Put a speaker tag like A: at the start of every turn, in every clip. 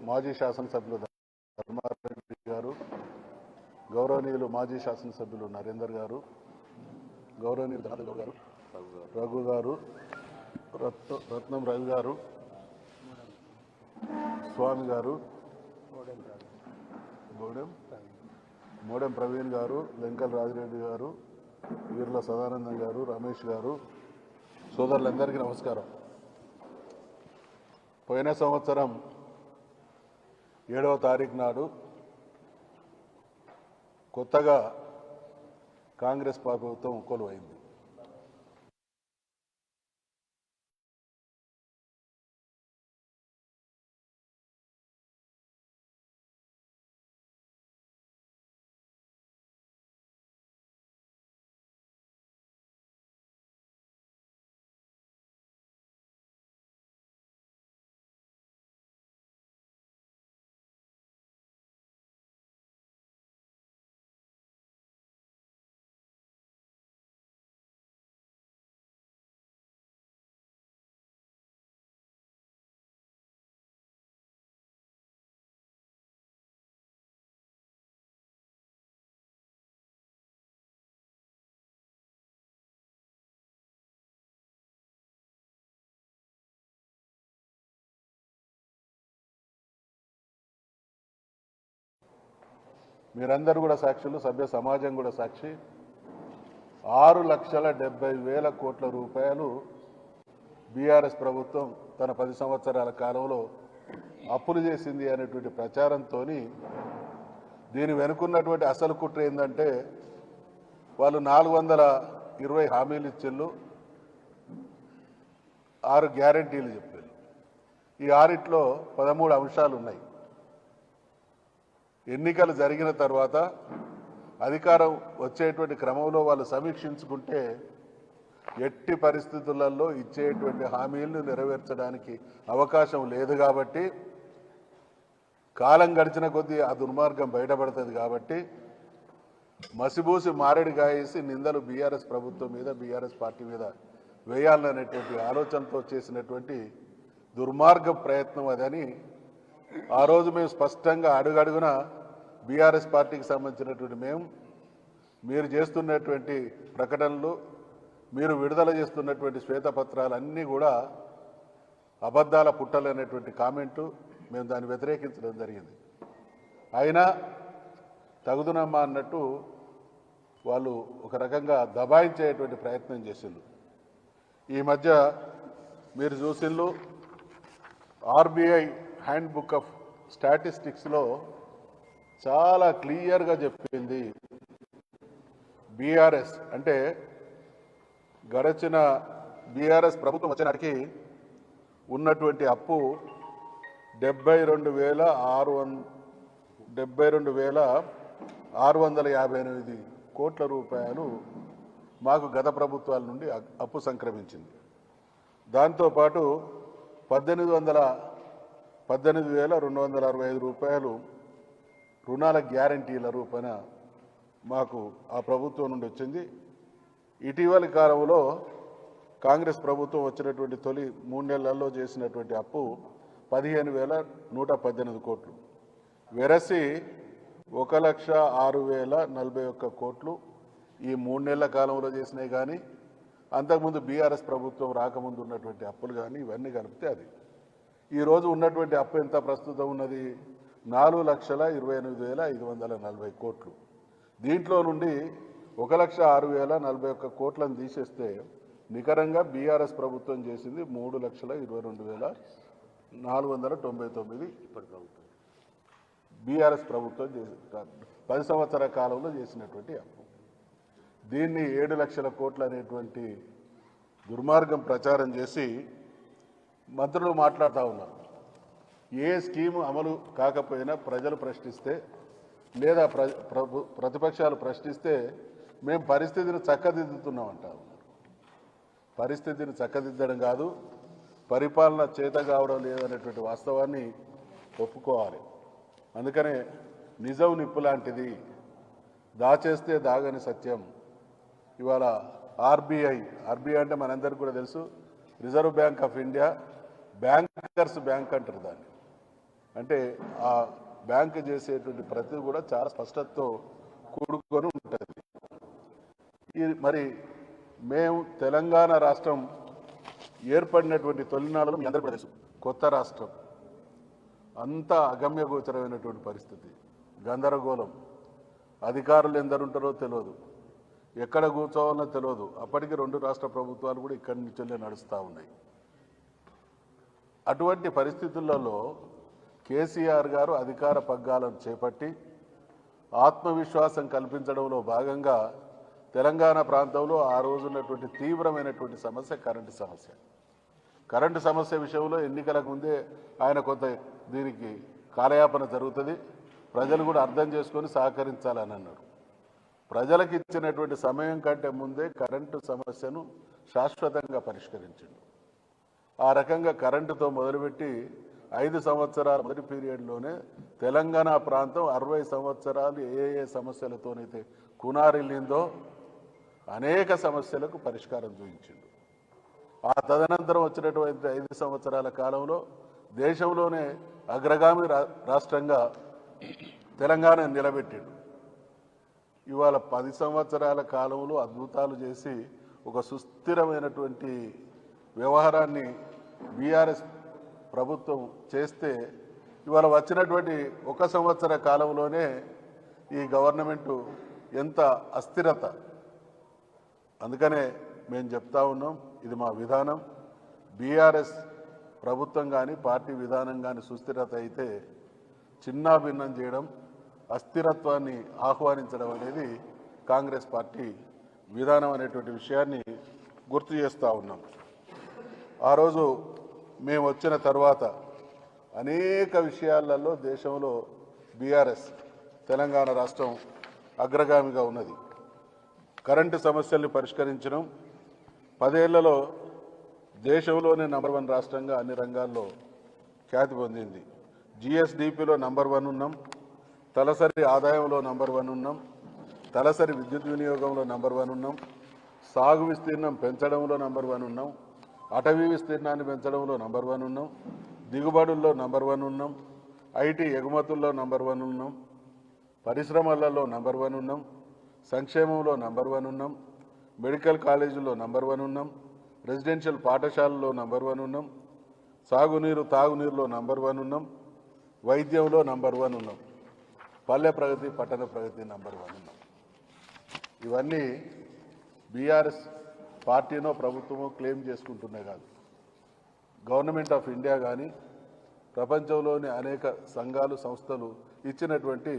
A: మాజీ శాసనసభ్యులు ధర్మారెడ్డి గారు, గౌరవనీయులు మాజీ శాసనసభ్యులు నరేందర్ గారు, గౌరవనీయులు దాదాపు గారు, రఘు గారు, రత్నం రవి గారు, స్వామి గారు, మోడెం ప్రవీణ్ గారు, లెంకల్ రాజిరెడ్డి గారు, వీర్ల సదానందం గారు, రమేష్ గారు, సోదరులందరికీ నమస్కారం. పోయిన సంవత్సరం 7వ తారీఖు నాడు కొత్తగా కాంగ్రెస్ ప్రభుత్వం కొలువైంది. మీరందరూ కూడా సాక్షులు, సభ్య సమాజం కూడా సాక్షి. 6,70,000 కోట్ల రూపాయలు బీఆర్ఎస్ ప్రభుత్వం తన 10 సంవత్సరాల కాలంలో అప్పులు చేసింది అనేటువంటి ప్రచారంతో దీని వెనుకున్నటువంటి అసలు కుట్ర ఏంటంటే, వాళ్ళు 420 హామీలు ఇచ్చిళ్ళు, 6 గ్యారంటీలు చెప్పారు. ఈ 6లో 13 అంశాలు ఉన్నాయి. ఎన్నికలు జరిగిన తర్వాత అధికారం వచ్చేటువంటి క్రమంలో వాళ్ళు సమీక్షించుకుంటే ఎట్టి పరిస్థితులలో ఇచ్చేటువంటి హామీలను నెరవేర్చడానికి అవకాశం లేదు. కాబట్టి కాలం గడిచిన కొద్దీ ఆ దుర్మార్గం బయటపడుతుంది. కాబట్టి మసిబూసి మారేడు గాయేసి నిందలు బీఆర్ఎస్ ప్రభుత్వం మీద, బీఆర్ఎస్ పార్టీ మీద వేయాలనేటువంటి ఆలోచనతో చేసినటువంటి దుర్మార్గ ప్రయత్నం అదని ఆ రోజు మేము స్పష్టంగా అడుగడుగున బీఆర్ఎస్ పార్టీకి సంబంధించినటువంటి మీరు చేస్తున్నటువంటి ప్రకటనలు, మీరు విడుదల చేస్తున్నటువంటి శ్వేతపత్రాలన్నీ కూడా అబద్ధాల పుట్టలనేటువంటి కామెంటు మేము దాన్ని వ్యతిరేకించడం జరిగింది. అయినా తగుదునమ్మా అన్నట్టు వాళ్ళు ఒక రకంగా దబాయించేటువంటి ప్రయత్నం చేసిండ్రు. ఈ మధ్య మీరు చూసిండ్రు, ఆర్బీఐ హ్యాండ్ బుక్ ఆఫ్ స్టాటిస్టిక్స్లో చాలా క్లియర్గా చెప్పింది, బీఆర్ఎస్ అంటే గడచిన బీఆర్ఎస్ ప్రభుత్వం వచ్చినాటికి ఉన్నటువంటి అప్పు 72,658 కోట్ల రూపాయలు మాకు గత ప్రభుత్వాల నుండి అప్పు సంక్రమించింది. దాంతోపాటు 18,265 రూపాయలు రుణాల గ్యారంటీల రూపాన మాకు ఆ ప్రభుత్వం నుండి వచ్చింది. ఇటీవలి కాలంలో కాంగ్రెస్ ప్రభుత్వం వచ్చినటువంటి తొలి 3 నెలల్లో చేసినటువంటి అప్పు 15,118 కోట్లు, వెరసి 1,06,041 కోట్లు ఈ 3 నెలల కాలంలో చేసినాయి. కానీ అంతకుముందు బీఆర్ఎస్ ప్రభుత్వం రాకముందు ఉన్నటువంటి అప్పులు కానీ ఇవన్నీ కలిపితే అది ఈరోజు ఉన్నటువంటి అప్పు ఎంత ప్రస్తుతం ఉన్నది, 4,28,540 కోట్లు. దీంట్లో నుండి 1,06,041 కోట్లను తీసేస్తే నికరంగా బీఆర్ఎస్ ప్రభుత్వం చేసింది 3,22,499 బీఆర్ఎస్ ప్రభుత్వం 10 సంవత్సరాల కాలంలో చేసినటువంటి అప్పు. దీన్ని 7 లక్షల కోట్లు అనేటువంటి దుర్మార్గం ప్రచారం చేసి మంత్రులు మాట్లాడుతూ ఉన్నారు. ఏ స్కీము అమలు కాకపోయినా ప్రజలు ప్రశ్నిస్తే లేదా ప్రతిపక్షాలు ప్రశ్నిస్తే మేము పరిస్థితిని చక్కదిద్దుతున్నామంటా ఉన్నారు. పరిస్థితిని చక్కదిద్దడం కాదు, పరిపాలన చేత కావడం లేదనేటువంటి వాస్తవాన్ని ఒప్పుకోవాలి. అందుకనే నిజం నిప్పు లాంటిది, దాచేస్తే దాగని సత్యం. ఇవాళ ఆర్బీఐ అంటే మనందరికీ కూడా తెలుసు, reserve bank of India bankers bank అంటారు దాన్ని. అంటే ఆ బ్యాంకు చేసేటువంటి ప్రతి కూడా చాలా స్పష్టతతో కూడుకొని ఉంటుంది. ఇది మరి మేము తెలంగాణ రాష్ట్రం ఏర్పడినటువంటి తొలినాడులో మీ అందరికీ తెలుసు, కొత్త రాష్ట్రం అంతా అగమ్యగోచరమైనటువంటి పరిస్థితి, గందరగోళం, అధికారులు ఎందరుంటారో తెలియదు, ఎక్కడ కూర్చోవాలో తెలియదు. అప్పటికి 2 రాష్ట్ర ప్రభుత్వాలు కూడా ఇక్కడి నుంచే నడుస్తూ ఉన్నాయి. అటువంటి పరిస్థితులలో కేసీఆర్ గారు అధికార పగ్గాలను చేపట్టి ఆత్మవిశ్వాసం కల్పించడంలో భాగంగా తెలంగాణ ప్రాంతంలో ఆ రోజున్నటువంటి తీవ్రమైనటువంటి సమస్య కరెంటు సమస్య విషయంలో ఎన్నికలకు ముందే ఆయన కొంత దీనికి కాలయాపన జరుగుతుంది, ప్రజలు కూడా అర్థం చేసుకొని సహకరించాలని అన్నారు. ప్రజలకు ఇచ్చినటువంటి సమయం కంటే ముందే కరెంటు సమస్యను శాశ్వతంగా పరిష్కరించింది. ఆ రకంగా కరెంటుతో మొదలుపెట్టి 5 సంవత్సరాల మొదటి పీరియడ్లోనే తెలంగాణ ప్రాంతం 60 సంవత్సరాలు ఏ సమస్యలతోనైతే కునారిల్లిందో అనేక సమస్యలకు పరిష్కారం చూపించింది. ఆ తదనంతరం వచ్చినటువంటి 5 సంవత్సరాల కాలంలో దేశంలోనే అగ్రగామి రాష్ట్రంగా తెలంగాణ నిలబెట్టిండు. ఇవాళ 10 సంవత్సరాల కాలంలో అద్భుతాలు చేసి ఒక సుస్థిరమైనటువంటి వ్యవహారాన్ని బీఆర్ఎస్ ప్రభుత్వం చేస్తే ఇవాళ వచ్చినటువంటి 1 సంవత్సర కాలంలోనే ఈ గవర్నమెంటు ఎంత అస్థిరత. అందుకనే మేము చెప్తా ఉన్నాం, ఇది మా విధానం. బీఆర్ఎస్ ప్రభుత్వం కానీ పార్టీ విధానం కానీ సుస్థిరత అయితే చిన్నాభిన్నం చేయడం, అస్థిరత్వాన్ని ఆహ్వానించడం అనేది కాంగ్రెస్ పార్టీ విధానం అనేటువంటి విషయాన్ని గుర్తు చేస్తూ ఉన్నాం. ఆ రోజు మేము వచ్చిన తర్వాత అనేక విషయాలలో దేశంలో బీఆర్ఎస్ తెలంగాణ రాష్ట్రం అగ్రగామిగా ఉన్నది. కరెంటు సమస్యల్ని పరిష్కరించడం 10 ఏళ్లలో దేశంలోనే నంబర్ 1 రాష్ట్రంగా అన్ని రంగాల్లో ఖ్యాతి పొందింది. జిఎస్డిపిలో నంబర్ 1 ఉన్నాం, తలసరి ఆదాయంలో నంబర్ 1 ఉన్నాం, తలసరి విద్యుత్ వినియోగంలో నంబర్ 1 ఉన్నాం, సాగు విస్తీర్ణం పెంచడంలో నంబర్ 1 ఉన్నాం, అటవీ విస్తీర్ణాన్ని పెంచడంలో నంబర్ 1 ఉన్నాం, దిగుబడుల్లో నంబర్ 1 ఉన్నాం, ఐటీ ఎగుమతుల్లో నంబర్ 1 ఉన్నాం, పరిశ్రమలలో నంబర్ 1 ఉన్నాం, సంక్షేమంలో నంబర్ 1 ఉన్నాం, మెడికల్ కాలేజీల్లో నంబర్ 1 ఉన్నాం, రెసిడెన్షియల్ పాఠశాలలో నంబర్ 1 ఉన్నాం, సాగునీరు తాగునీరులో నంబర్ 1 ఉన్నాం, వైద్యంలో నంబర్ 1 ఉన్నాం, పల్లె ప్రగతి పట్టణ ప్రగతి నంబర్ 1 ఉన్నాం. ఇవన్నీ బీఆర్ఎస్ పార్టీనో ప్రభుత్వమో క్లెయిమ్ చేసుకుంటున్నాయి కాదు. గవర్నమెంట్ ఆఫ్ ఇండియా కానీ ప్రపంచంలోని అనేక సంఘాలు సంస్థలు ఇచ్చినటువంటి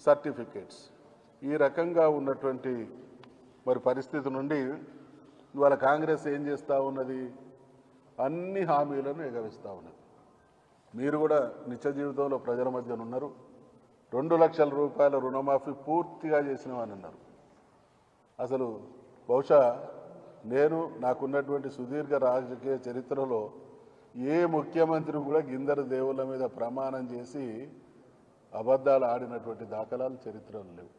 A: సర్టిఫికేట్స్. ఈ రకంగా ఉన్నటువంటి మరి పరిస్థితి నుండి ఇవాళ కాంగ్రెస్ ఏం చేస్తూ ఉన్నది, అన్ని హామీలను ఎగవేస్తూ ఉన్నది. మీరు కూడా నిత్య జీవితంలో ప్రజల మధ్యన ఉన్నారు. 2 లక్షల రూపాయల రుణమాఫీ పూర్తిగా చేసినామని అన్నారు. అసలు బహుశా నాకున్నటువంటి సుదీర్ఘ రాజకీయ చరిత్రలో ఏ ముఖ్యమంత్రి కూడా గిందరు దేవుళ్ళ మీద ప్రమాణం చేసి అబద్ధాలు ఆడినటువంటి దాఖలాలు చరిత్రలో లేవు.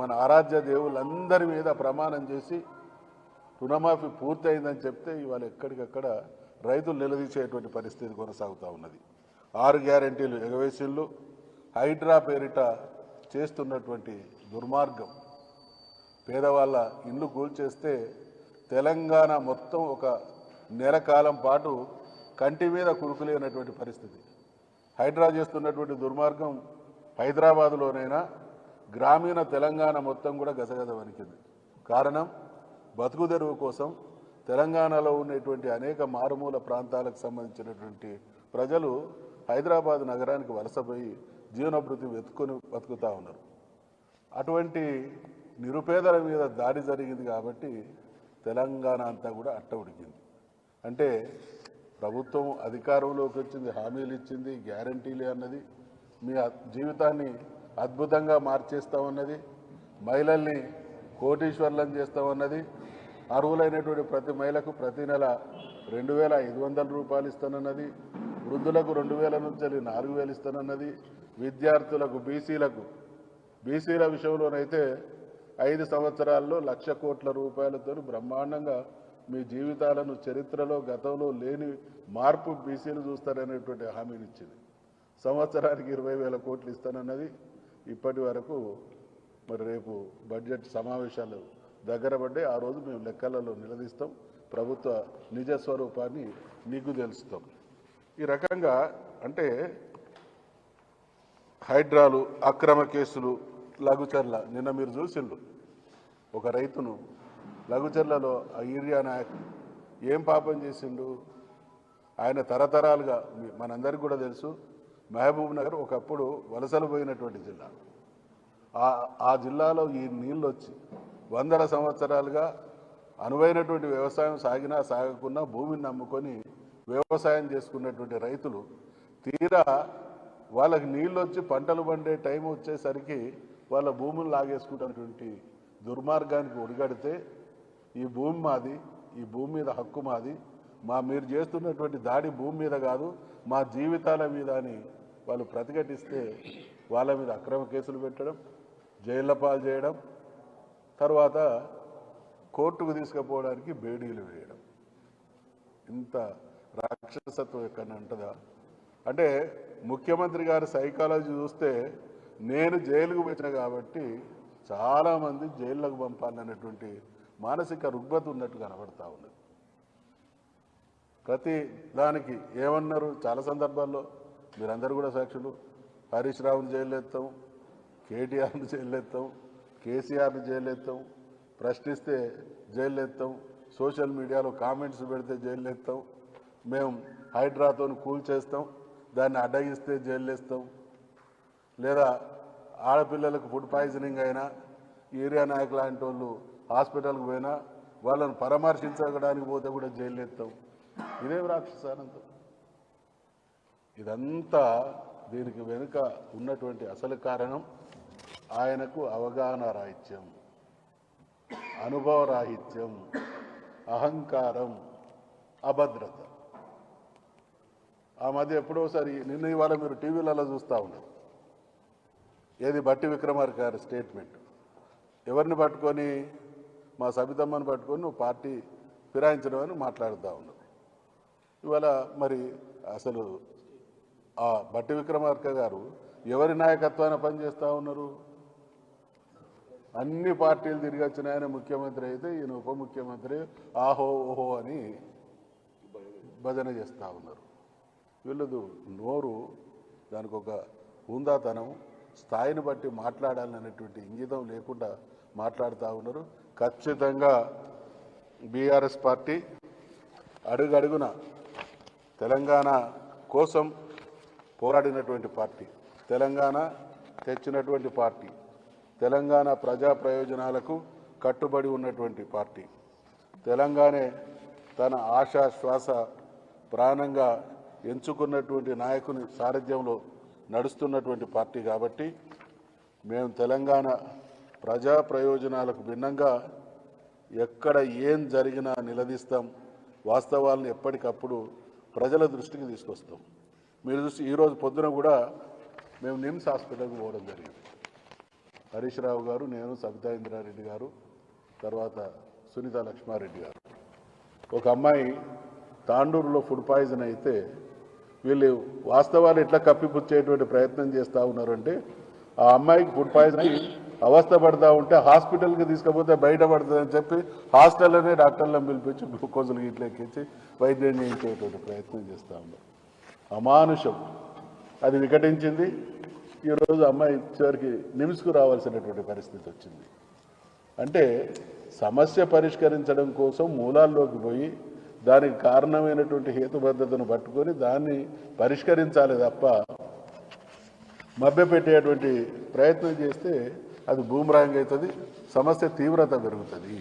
A: మన ఆరాధ్య దేవుళ్ళందరి మీద ప్రమాణం చేసి రుణమాఫీ పూర్తయిందని చెప్తే ఇవాళ ఎక్కడికక్కడ రైతులు నిలదీసేటువంటి పరిస్థితి కొనసాగుతూ ఉన్నది. 6 గ్యారెంటీలు ఎగవేసిళ్ళు, హైడ్రా పేరిట చేస్తున్నటువంటి దుర్మార్గం, పేదవాళ్ళ ఇల్లు కూల్చేస్తే తెలంగాణ మొత్తం ఒక నెల కాలం పాటు కంటి మీద కురుకులేనటువంటి పరిస్థితి. హైడ్రా చేస్తున్నటువంటి దుర్మార్గం హైదరాబాదులోనైనా గ్రామీణ తెలంగాణ మొత్తం కూడా గజగజ వణికింది. కారణం, బతుకు తెరువు కోసం తెలంగాణలో ఉన్నటువంటి అనేక మారుమూల ప్రాంతాలకు సంబంధించినటువంటి ప్రజలు హైదరాబాద్ నగరానికి వలసపోయి జీవనభృతి వెతుకొని బతుకుతూ ఉన్నారు. అటువంటి నిరుపేదల మీద దాడి జరిగింది కాబట్టి తెలంగాణ అంతా కూడా అట్ట ఉడికింది. అంటే ప్రభుత్వం అధికారంలోకి వచ్చింది, హామీలు ఇచ్చింది, గ్యారంటీలే అన్నది, మీ జీవితాన్ని అద్భుతంగా మార్చేస్తామన్నది, మహిళల్ని కోటీశ్వర్లను చేస్తామన్నది, అర్హులైనటువంటి ప్రతి మహిళకు ప్రతి నెల 2,500 రూపాయలు ఇస్తానన్నది, వృద్ధులకు 2,000 నుంచి 4,000 ఇస్తానన్నది, విద్యార్థులకు బీసీల విషయంలోనైతే 5 సంవత్సరాల్లో 1,00,00,000 కోట్ల రూపాయలతో బ్రహ్మాండంగా మీ జీవితాలను చరిత్రలో గతంలో లేని మార్పు బీసీలు చూస్తారనేటువంటి హామీని ఇచ్చింది. సంవత్సరానికి 20,000 కోట్లు ఇస్తానన్నది ఇప్పటి వరకు మరి రేపు బడ్జెట్ సమావేశాలు దగ్గర పడ్డే ఆ రోజు మేము లెక్కలలో నిలదీస్తాం, ప్రభుత్వ నిజస్వరూపాన్ని నీకు తెలుస్తాం. ఈ రకంగా అంటే హైడ్రాలు అక్రమ కేసులు లఘుచర్ల నిన్న మీరు చూసిండ్రు ఒక రైతును లఘుచర్లలో ఆ ఏరియా నాయక్ ఏం పాపం చేసిండు. ఆయన తరతరాలుగా మనందరికీ కూడా తెలుసు మహబూబ్ నగర్ ఒకప్పుడు వలసలు పోయినటువంటి జిల్లా. ఆ జిల్లాలో ఈ నీళ్ళు వచ్చి 100 సంవత్సరాలుగా అనువైనటువంటి వ్యవసాయం సాగినా సాగకున్నా భూమిని నమ్ముకొని వ్యవసాయం చేసుకున్నటువంటి రైతులు తీరా వాళ్ళకి నీళ్ళు వచ్చి పంటలు పండే టైం వచ్చేసరికి వాళ్ళ భూములు లాగేసుకుంటున్నటువంటి దుర్మార్గానికి ఒడిగడితే ఈ భూమి మాది, ఈ భూమి మీద హక్కు మాది, మీరు చేస్తున్నటువంటి దాడి భూమి మీద కాదు మా జీవితాల మీద అని వాళ్ళు ప్రతిఘటిస్తే వాళ్ళ మీద అక్రమ కేసులు పెట్టడం, జైళ్ల పాలు చేయడం, తర్వాత కోర్టుకు తీసుకుపోవడానికి బేడీలు వేయడం. ఇంత రాక్షసత్వం ఎక్కడ ఉంటుందా? అంటే ముఖ్యమంత్రి గారి సైకాలజీ చూస్తే నేను జైలుకు వచ్చిన కాబట్టి చాలామంది జైళ్ళకు పంపాలనేటువంటి మానసిక రుగ్మత ఉన్నట్టు కనబడతా ఉన్నది. ప్రతి దానికి ఏమన్నారు చాలా సందర్భాల్లో మీరందరూ కూడా సాక్షులు. హరీష్ రావుని జైలు ఎత్తాం, కేటీఆర్ని జైలు ఎత్తాం, కేసీఆర్ని జైలు ఎత్తాం, ప్రశ్నిస్తే జైలు ఎత్తాం, సోషల్ మీడియాలో కామెంట్స్ పెడితే జైలు ఎత్తాం, మేము హైడ్రాతో కూల్ చేస్తాం, దాన్ని అడ్డగిస్తే జైలు వేస్తాం, లేదా ఆడపిల్లలకు ఫుడ్ పాయిజనింగ్ అయినా ఏరియా నాయకులు లాంటి వాళ్ళు హాస్పిటల్కి పోయినా వాళ్ళను పరామర్శించడానికి పోతే కూడా జైలు ఎత్తాం. ఇదేం రాక్షసానంతం? ఇదంతా దీనికి వెనుక ఉన్నటువంటి అసలు కారణం ఆయనకు అవగాహన రాహిత్యం, అనుభవ రాహిత్యం, అహంకారం, అభద్రత. ఆ మధ్య ఎప్పుడోసారి నిన్న ఇవాళ మీరు టీవీలలో చూస్తూ ఉన్నారు. ఏది బట్టి విక్రమార్క గారి స్టేట్మెంట్, ఎవరిని పట్టుకొని మా సబితమ్మని పట్టుకొని నువ్వు పార్టీ ఫిరాయించడం అని మాట్లాడుతూ ఉన్నారు. ఇవాళ మరి అసలు ఆ బట్టి విక్రమార్క గారు ఎవరి నాయకత్వాన్ని పనిచేస్తూ ఉన్నారు? అన్ని పార్టీలు తిరిగి వచ్చిన ఆయన ముఖ్యమంత్రి అయితే ఈయన ఉప ముఖ్యమంత్రి ఆహో ఓహో అని భజన చేస్తూ ఉన్నారు. వీళ్ళదు నోరు దానికి ఒక హుందాతనం, స్థాయిని బట్టి మాట్లాడాలనేటువంటి ఇంగితం లేకుండా మాట్లాడుతూ ఉన్నారు. ఖచ్చితంగా బీఆర్ఎస్ పార్టీ అడుగడుగున తెలంగాణ కోసం పోరాడినటువంటి పార్టీ, తెలంగాణ తెచ్చినటువంటి పార్టీ, తెలంగాణ ప్రజా ప్రయోజనాలకు కట్టుబడి ఉన్నటువంటి పార్టీ, తెలంగాణే తన ఆశా శ్వాస ప్రాణంగా ఎంచుకున్నటువంటి నాయకుని సారథ్యంలో నడుస్తున్నటువంటి పార్టీ కాబట్టి మేము తెలంగాణ ప్రజా ప్రయోజనాలకు భిన్నంగా ఎక్కడ ఏం జరిగినా నిలదీస్తాం, వాస్తవాలను ఎప్పటికప్పుడు ప్రజల దృష్టికి తీసుకొస్తాం. మీరు చూసి ఈరోజు పొద్దున కూడా మేము నిమ్స్ హాస్పిటల్కి పోవడం జరిగింది. హరీష్ రావు గారు, నేను, సబితా ఇంద్రారెడ్డి గారు, తర్వాత సునీత లక్ష్మారెడ్డి గారు. ఒక అమ్మాయి తాండూరులో ఫుడ్ పాయిజన్ అయితే వీళ్ళు వాస్తవాలు ఎట్లా కప్పిపుచ్చేటువంటి ప్రయత్నం చేస్తూ ఉన్నారంటే ఆ అమ్మాయికి ఫుడ్ పాయిజన్ అయ్యి అవస్థ పడతా ఉంటే హాస్పిటల్కి తీసుకపోతే బయటపడుతుందని చెప్పి హాస్టల్లోనే డాక్టర్లను పిలిపించి గ్లూకోజులు ఇట్లా ఎక్కించి వైద్యం చేయించేటువంటి ప్రయత్నం చేస్తూ ఉన్నారు. అమానుషం అది వికటించింది. ఈరోజు అమ్మాయి చివరికి నిమ్స్కు రావాల్సినటువంటి పరిస్థితి వచ్చింది. అంటే సమస్య పరిష్కరించడం కోసం మూలాల్లోకి పోయి దానికి కారణమైనటువంటి హేతుబద్ధతను పట్టుకొని దాన్ని పరిష్కరించాలి తప్ప మభ్యపెట్టేటువంటి ప్రయత్నం చేస్తే అది బూమరాంగ్ అవుతుంది, సమస్య తీవ్రత పెరుగుతుంది.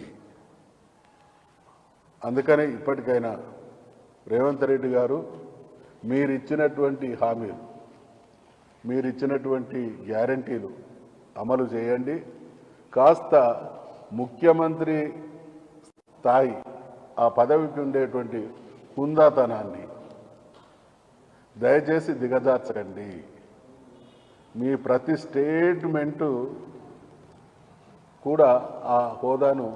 A: అందుకని ఇప్పటికైనా రేవంత్ రెడ్డి గారు మీరిచ్చినటువంటి హామీలు, మీరిచ్చినటువంటి గ్యారంటీలు అమలు చేయండి. కాస్త ముఖ్యమంత్రి స్థాయి ఆ పదవికి ఉండేటువంటి హుందాతనాన్ని దయచేసి దిగజార్చకండి. మీ ప్రతి స్టేట్మెంటు కూడా ఆ హోదాను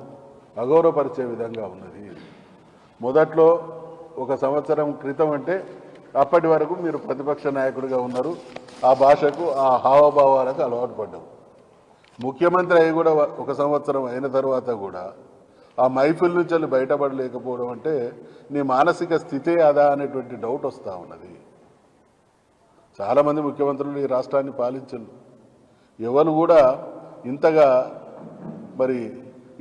A: అగౌరవపరిచే విధంగా ఉన్నది. మొదట్లో 1 సంవత్సరం క్రితం అంటే అప్పటి వరకు మీరు ప్రతిపక్ష నాయకుడిగా ఉన్నారు. ఆ భాషకు ఆ హావభావాలకు అలవాటు పడ్డారు. ముఖ్యమంత్రి అయి కూడా 1 సంవత్సరం అయిన తర్వాత కూడా ఆ మైఫిల్ నుంచి బయటపడలేకపోవడం అంటే నీ మానసిక స్థితే అదా అనేటువంటి డౌట్ వస్తూ ఉన్నది. చాలామంది ముఖ్యమంత్రులు ఈ రాష్ట్రాన్ని పాలించరు. ఎవరు కూడా ఇంతగా మరి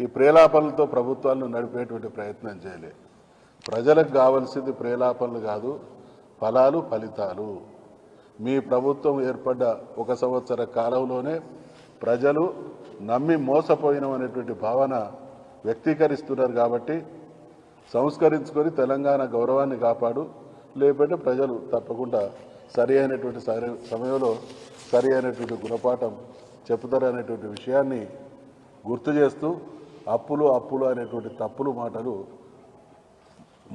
A: ఈ ప్రేలాపనలతో ప్రభుత్వాలను నడిపేటువంటి ప్రయత్నం చేయలే. ప్రజలకు కావాల్సింది ప్రేలాపనలు కాదు, ఫలాలు ఫలితాలు. మీ ప్రభుత్వం ఏర్పడ్డ 1 సంవత్సర కాలంలోనే ప్రజలు నమ్మి మోసపోయినాం అనేటువంటి భావన వ్యక్తీకరిస్తున్నారు. కాబట్టి సంస్కరించుకొని తెలంగాణ గౌరవాన్ని కాపాడు, లేకపోతే ప్రజలు తప్పకుండా సరి అయినటువంటి సమయంలో సరి అయినటువంటి గుణపాఠం చెప్తారనేటువంటి విషయాన్ని గుర్తు చేస్తూ అప్పులు అప్పులు అనేటువంటి తప్పులు మాటలు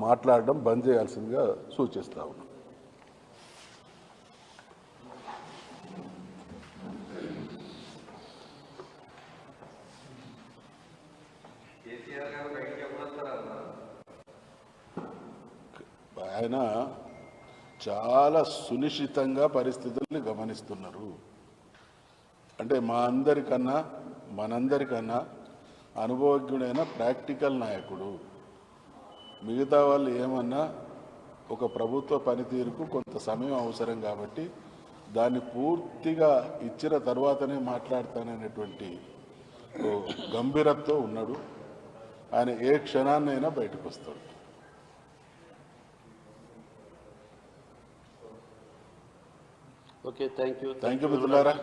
A: మాట్లాడడం బంద్ చేయాల్సిందిగా సూచిస్తా ఉన్నాం. ఆయన చాలా సునిశ్చితంగా పరిస్థితుల్ని గమనిస్తున్నారు. అంటే మనందరికన్నా అనుభవజ్ఞుడైన ప్రాక్టికల్ నాయకుడు. మిగతా వాళ్ళు ఏమన్నా ఒక ప్రభుత్వ పనితీరుకు కొంత సమయం అవసరం కాబట్టి దాన్ని పూర్తిగా ఇచ్చిన తర్వాతనే మాట్లాడతాననేటువంటి గంభీరతో ఉన్నాడు. ఆయన ఏ క్షణాన్నైనా బయటకు వస్తాడు.
B: ఓకే, థ్యాంక్ యూ
A: మిత్రులారా.